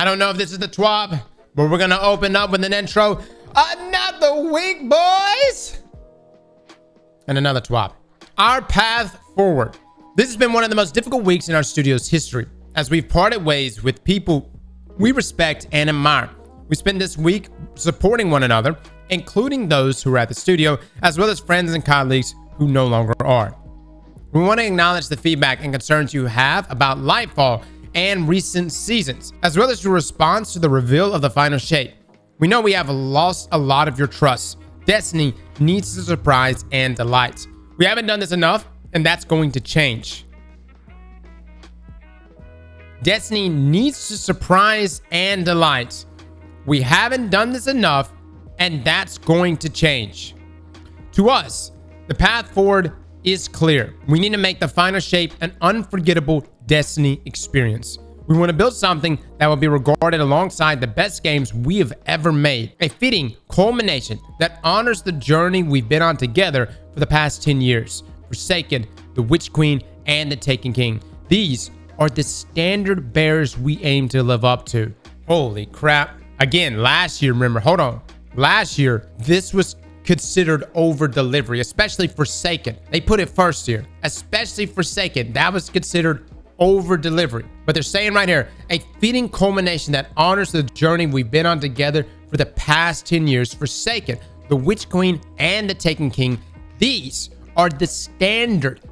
I don't know if this is the TWAB, but we're going to open up with an intro. Another week, boys. And another TWAB. Our path forward. This has been one of the most difficult weeks in our studio's history, as we've parted ways with people we respect and admire. We spent this week supporting one another, including those who are at the studio, as well as friends and colleagues who no longer are. We want to acknowledge the feedback and concerns you have about Lightfall and recent seasons, as well as your response to the reveal of the final shape. We know we have lost a lot of your trust. Destiny needs to surprise and delight. We haven't done this enough, and that's going to change. Destiny needs to surprise and delight. We haven't done this enough, and that's going to change. To us, the path forward is clear. We need to make the final shape an unforgettable Destiny experience. We want to build something that will be regarded alongside the best games we have ever made. A fitting culmination that honors the journey we've been on together for the past 10 years. Forsaken, the Witch Queen, and the Taken King. These are the standard bearers we aim to live up to. Holy crap. Again, last year, remember, hold on. Last year, this was considered over delivery, especially Forsaken. They put it first here, especially Forsaken. That was considered over delivery. But they're saying right here, a fitting culmination that honors the journey we've been on together for the past 10 years. Forsaken, the Witch Queen, and the Taken King. These are the standard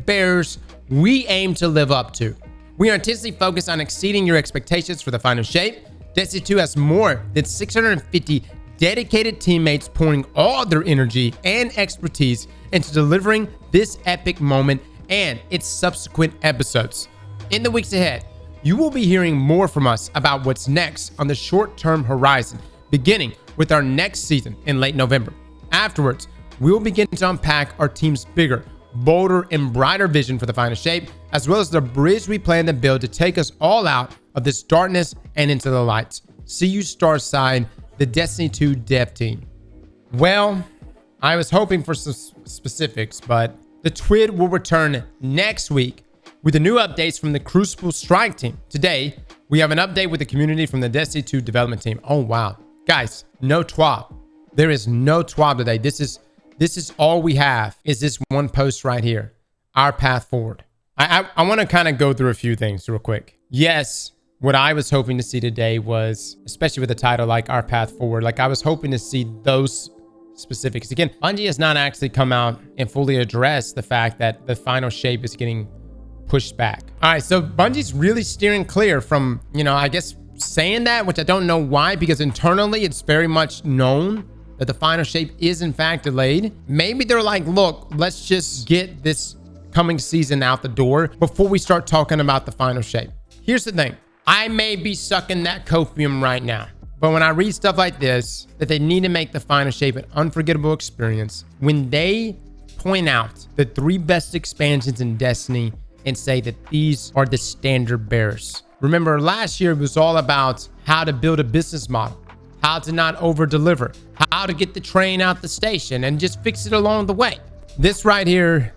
bearers we aim to live up to. We are intensely focused on exceeding your expectations for the final shape. Destiny 2 has more than 650 dedicated teammates pouring all their energy and expertise into delivering this epic moment and its subsequent episodes. In the weeks ahead, you will be hearing more from us about what's next on the short-term horizon, beginning with our next season in late November. Afterwards, we will begin to unpack our team's bigger, bolder, and brighter vision for the final shape, as well as the bridge we plan to build to take us all out of this darkness and into the lights. See you Starside, the Destiny 2 dev team. Well, I was hoping for some specifics, but the TWID will return next week with the new updates from the Crucible Strike team. Today, we have an update with the community from the Destiny 2 development team. Oh, wow. Guys, no TWAB. There is no TWAB today. This is all we have is this one post right here. Our path forward. I want to kind of go through a few things real quick. Yes, what I was hoping to see today was, especially with the title like Our Path Forward, like I was hoping to see those specifics. Again, Bungie has not actually come out and fully addressed the fact that the final shape is getting pushed back. All right, so Bungie's really steering clear from, I guess saying that, which I don't know why, because internally it's very much known that the final shape is in fact delayed. Maybe they're like, look, let's just get this coming season out the door before we start talking about the final shape. Here's the thing. I may be sucking that copium right now, but when I read stuff like this, that they need to make the final shape an unforgettable experience, when they point out the 3 best expansions in Destiny and say that these are the standard bearers. Remember, last year it was all about how to build a business model, how to not over deliver, how to get the train out the station and just fix it along the way. This right here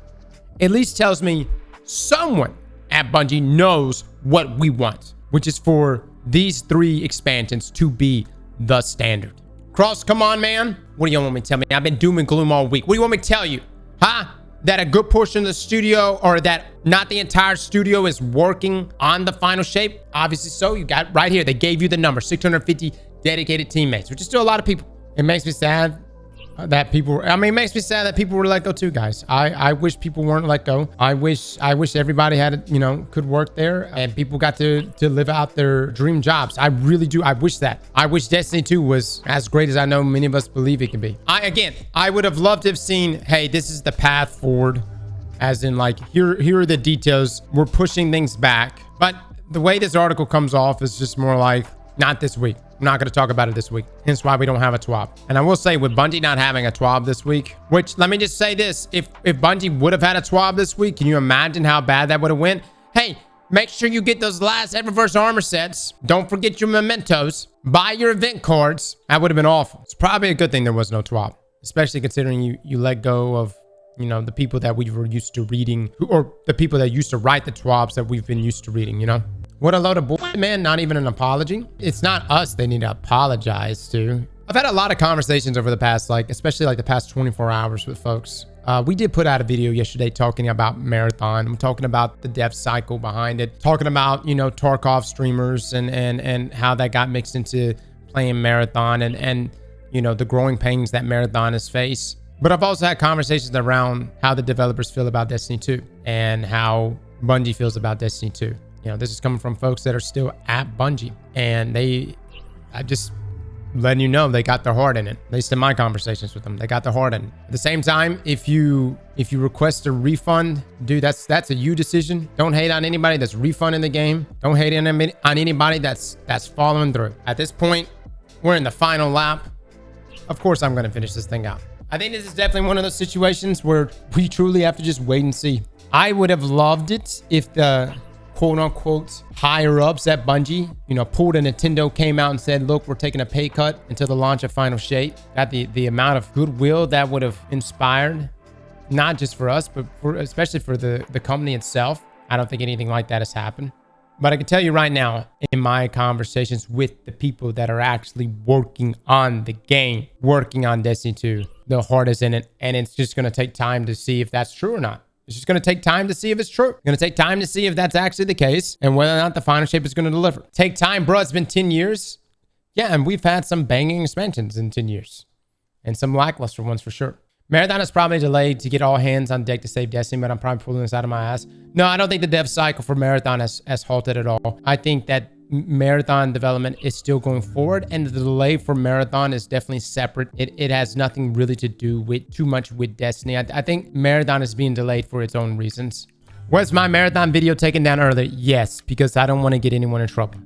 at least tells me someone at Bungie knows what we want, which is for these 3 expansions to be the standard. Cross, come on, man. What do you want me to tell me? I've been doom and gloom all week. What do you want me to tell you? Huh? That a good portion of the studio, or that not the entire studio, is working on the final shape? Obviously so. You got right here. They gave you the number, 650 dedicated teammates, which is still a lot of people. It makes me sad that people, it makes me sad that people were let go too, guys. I wish people weren't let go. I wish everybody had, could work there and people got to live out their dream jobs. I really do. I wish that. I wish Destiny 2 was as great as I know many of us believe it can be. I would have loved to have seen, hey, this is the path forward, as in like, here are the details. We're pushing things back. But the way this article comes off is just more like, not this week. I'm not going to talk about it this week. Hence why we don't have a TWAB. And I will say, with Bungie not having a TWAB this week, which, let me just say this. If Bungie would have had a TWAB this week, can you imagine how bad that would have went? Hey, make sure you get those last Eververse armor sets. Don't forget your mementos. Buy your event cards. That would have been awful. It's probably a good thing there was no TWAB, especially considering you let go of, the people that we were used to reading, or the people that used to write the TWABs that we've been used to reading, What a load of bullshit, man. Not even an apology. It's not us they need to apologize to. I've had a lot of conversations over the past, especially the past 24 hours with folks. We did put out a video yesterday talking about Marathon. I'm talking about the dev cycle behind it. Talking about, Tarkov streamers and how that got mixed into playing Marathon and the growing pains that Marathon has faced. But I've also had conversations around how the developers feel about Destiny 2 and how Bungie feels about Destiny 2. This is coming from folks that are still at Bungie, and I just letting you know they got their heart in it. At least in my conversations with them, they got their heart in it. At the same time, if you request a refund, dude, that's a you decision. Don't hate on anybody that's refunding the game. Don't hate on anybody that's following through. At this point, we're in the final lap. Of course, I'm going to finish this thing out. I think this is definitely one of those situations where we truly have to just wait and see. I would have loved it if the quote unquote higher ups at Bungie, pulled a Nintendo, came out and said, look, we're taking a pay cut until the launch of Final Shape. That the amount of goodwill that would have inspired, not just for us, but especially for the company itself. I don't think anything like that has happened. But I can tell you right now, in my conversations with the people that are actually working on the game, working on Destiny 2, the heart is in it. And it's just going to take time to see if that's true or not. It's just going to take time to see if it's true. It's going to take time to see if that's actually the case and whether or not the Final Shape is going to deliver. Take time, bro. It's been 10 years. Yeah, and we've had some banging expansions in 10 years. And some lackluster ones for sure. Marathon is probably delayed to get all hands on deck to save Destiny, but I'm probably pulling this out of my ass. No, I don't think the dev cycle for Marathon has halted at all. I think that Marathon development is still going forward, and the delay for Marathon is definitely separate. It has nothing really to do with too much with Destiny. I think Marathon is being delayed for its own reasons. Was my Marathon video taken down earlier? Yes, because I don't want to get anyone in trouble.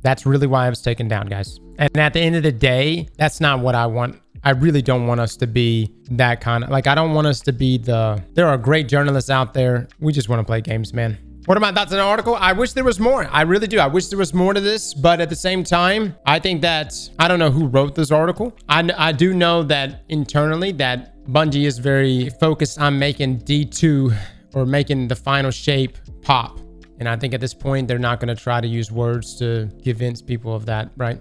That's really why I was taken down, guys. And at the end of the day, that's not what I want. I really don't want us to be that kind of, I don't want us to be there are great journalists out there. We just want to play games, man. What are my thoughts on the article? I wish there was more. I really do. I wish there was more to this, but at the same time, I think that, I don't know who wrote this article. I do know that internally that Bungie is very focused on making D2 or making the Final Shape pop. And I think at this point, they're not going to try to use words to convince people of that, right?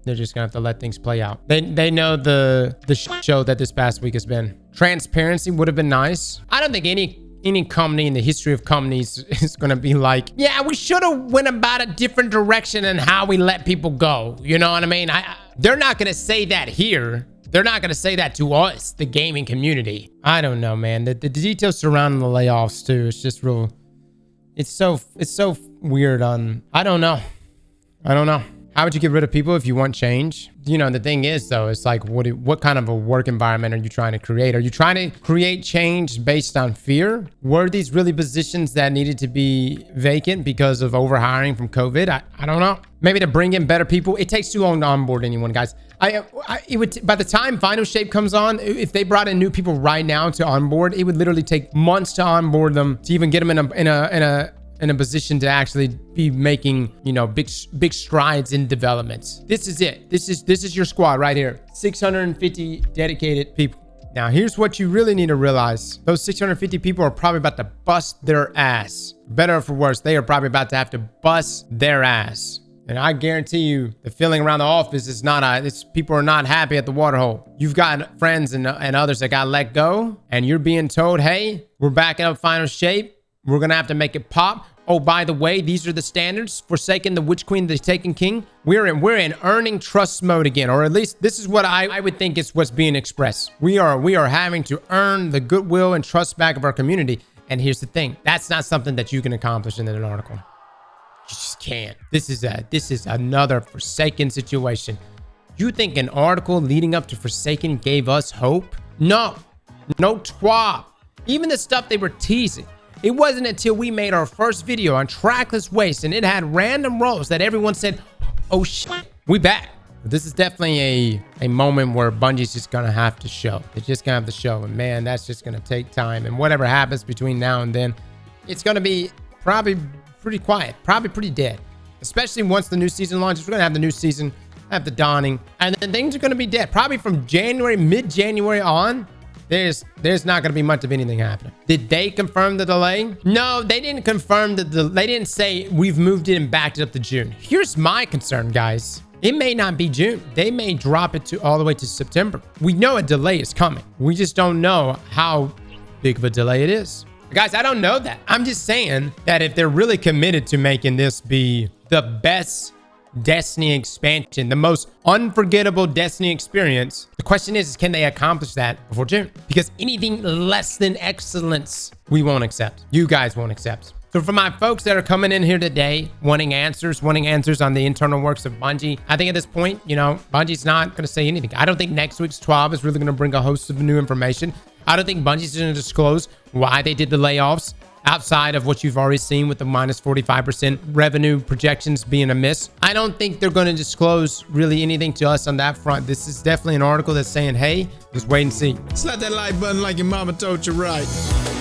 They're just gonna have to let things play out. They know the show that this past week has been. Transparency would have been nice. I don't think any company in the history of companies is gonna be like, yeah, we should have went about a different direction in how we let people go. You know what I mean? They're not gonna say that here. They're not gonna say that to us, the gaming community. I don't know, man. The details surrounding the layoffs too. It's just real. It's so weird. I don't know. How would you get rid of people if you want change? The thing is, though, it's like, what kind of a work environment are you trying to create? Are you trying to create change based on fear? Were these really positions that needed to be vacant because of overhiring from COVID? I don't know. Maybe to bring in better people. It takes too long to onboard anyone, guys. It would by the time Final Shape comes on, if they brought in new people right now to onboard, it would literally take months to onboard them to even get them in a position to actually be making, big strides in development. This is it. This is your squad right here. 650 dedicated people. Now, here's what you really need to realize. Those 650 people are probably about to bust their ass. Better or for worse, they are probably about to have to bust their ass. And I guarantee you, the feeling around the office is people are not happy at the waterhole. You've got friends and others that got let go, and you're being told, hey, we're backing up Final Shape. We're going to have to make it pop. Oh, by the way, these are the standards. Forsaken the Witch Queen, the Taken King. We're in earning trust mode again, or at least this is what I would think is what's being expressed. We are having to earn the goodwill and trust back of our community. And here's the thing. That's not something that you can accomplish in an article. You just can't. This is another Forsaken situation. You think an article leading up to Forsaken gave us hope? No TWAB. Even the stuff they were teasing. It wasn't until we made our first video on Trackless Waste and it had random roles that everyone said, oh shit, we back. This is definitely a moment where Bungie's just gonna have to show. They're just gonna have to show. And man, that's just gonna take time. And whatever happens between now and then, it's gonna be probably pretty quiet, probably pretty dead. Especially once the new season launches. We're gonna have the new season, have the dawning, and then things are gonna be dead. Probably from January, mid-January on, there's not going to be much of anything happening. Did they confirm the delay? No, they didn't confirm they didn't say we've moved it and backed it up to June. Here's my concern, guys. It may not be June. They may drop it to all the way to September. We know a delay is coming. We just don't know how big of a delay it is. Guys, I don't know that. I'm just saying that if they're really committed to making this be the best Destiny expansion, the most unforgettable Destiny experience, the question is can they accomplish that before June? Because anything less than excellence, we won't accept. You guys won't accept. So for my folks that are coming in here today, wanting answers on the internal works of Bungie, I think at this point, you know, Bungie's not going to say anything. I don't think next week's TWAB is really going to bring a host of new information. I don't think Bungie's going to disclose why they did the layoffs outside of what you've already seen with the minus 45% revenue projections being a miss. I don't think they're going to disclose really anything to us on that front. This is definitely an article that's saying, hey, just wait and see. Slap that like button like your mama told you right.